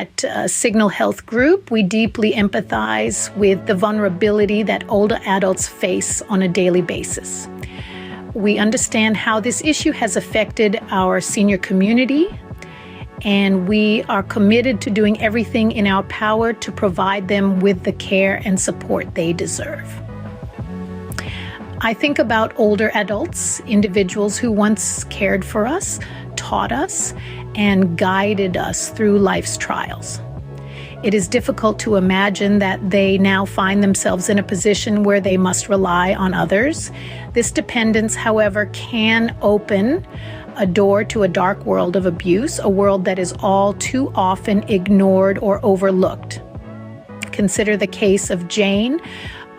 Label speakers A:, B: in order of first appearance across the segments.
A: At Signal Health Group, we deeply empathize with the vulnerability that older adults face on a daily basis. We understand how this issue has affected our senior community, and we are committed to doing everything in our power to provide them with the care and support they deserve. I think about older adults, individuals who once cared for us, taught us, and guided us through life's trials. It is difficult to imagine that they now find themselves in a position where they must rely on others. This dependence, however, can open a door to a dark world of abuse, a world that is all too often ignored or overlooked. Consider the case of Jane,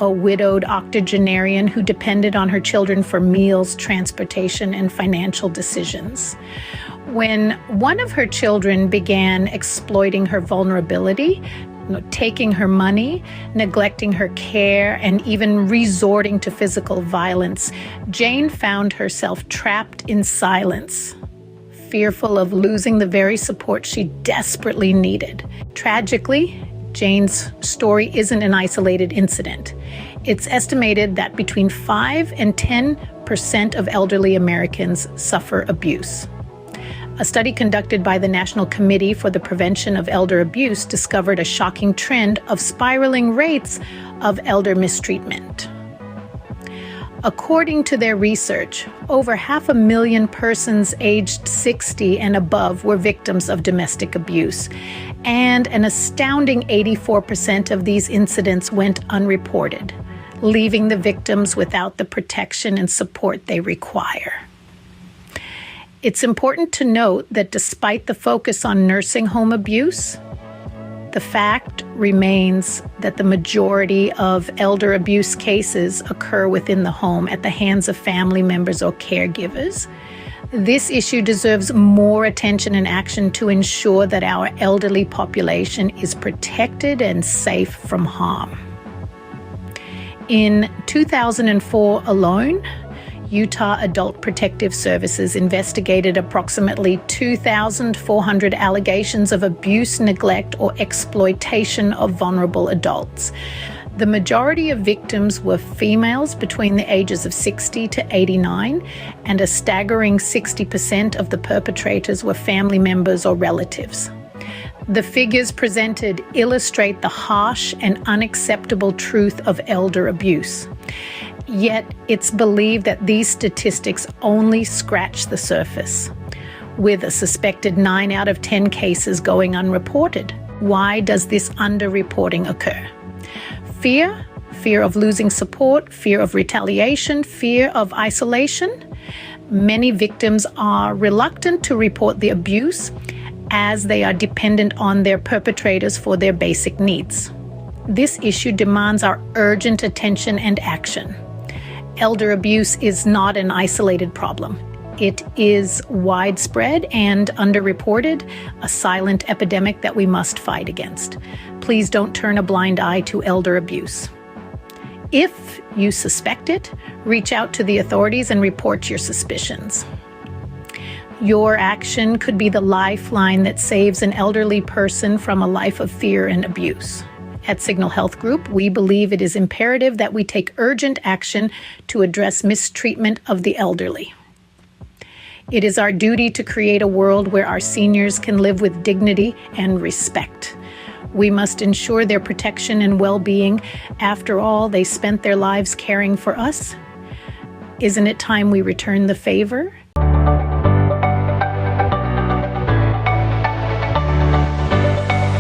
A: a widowed octogenarian who depended on her children for meals, transportation, and financial decisions. When one of her children began exploiting her vulnerability, taking her money, neglecting her care, and even resorting to physical violence, Jane found herself trapped in silence, fearful of losing the very support she desperately needed. Tragically, Jane's story isn't an isolated incident. It's estimated that between 5 and 10% of elderly Americans suffer abuse. A study conducted by the National Committee for the Prevention of Elder Abuse discovered a shocking trend of spiraling rates of elder mistreatment. According to their research, over 500,000 persons aged 60 and above were victims of domestic abuse, and an astounding 84% of these incidents went unreported, leaving the victims without the protection and support they require. It's important to note that despite the focus on nursing home abuse, the fact remains that the majority of elder abuse cases occur within the home at the hands of family members or caregivers. This issue deserves more attention and action to ensure that our elderly population is protected and safe from harm. In 2004 alone, Utah Adult Protective Services investigated approximately 2,400 allegations of abuse, neglect, or exploitation of vulnerable adults. The majority of victims were females between the ages of 60 to 89, and a staggering 60% of the perpetrators were family members or relatives. The figures presented illustrate the harsh and unacceptable truth of elder abuse. Yet, it's believed that these statistics only scratch the surface, with a suspected 9 out of 10 cases going unreported. Why does this underreporting occur? Fear of losing support, fear of retaliation, fear of isolation. Many victims are reluctant to report the abuse as they are dependent on their perpetrators for their basic needs. This issue demands our urgent attention and action. Elder abuse is not an isolated problem. It is widespread and underreported, a silent epidemic that we must fight against. Please don't turn a blind eye to elder abuse. If you suspect it, reach out to the authorities and report your suspicions. Your action could be the lifeline that saves an elderly person from a life of fear and abuse. At Signal Health Group, we believe it is imperative that we take urgent action to address mistreatment of the elderly. It is our duty to create a world where our seniors can live with dignity and respect. We must ensure their protection and well-being. After all, they spent their lives caring for us. Isn't it time we return the favor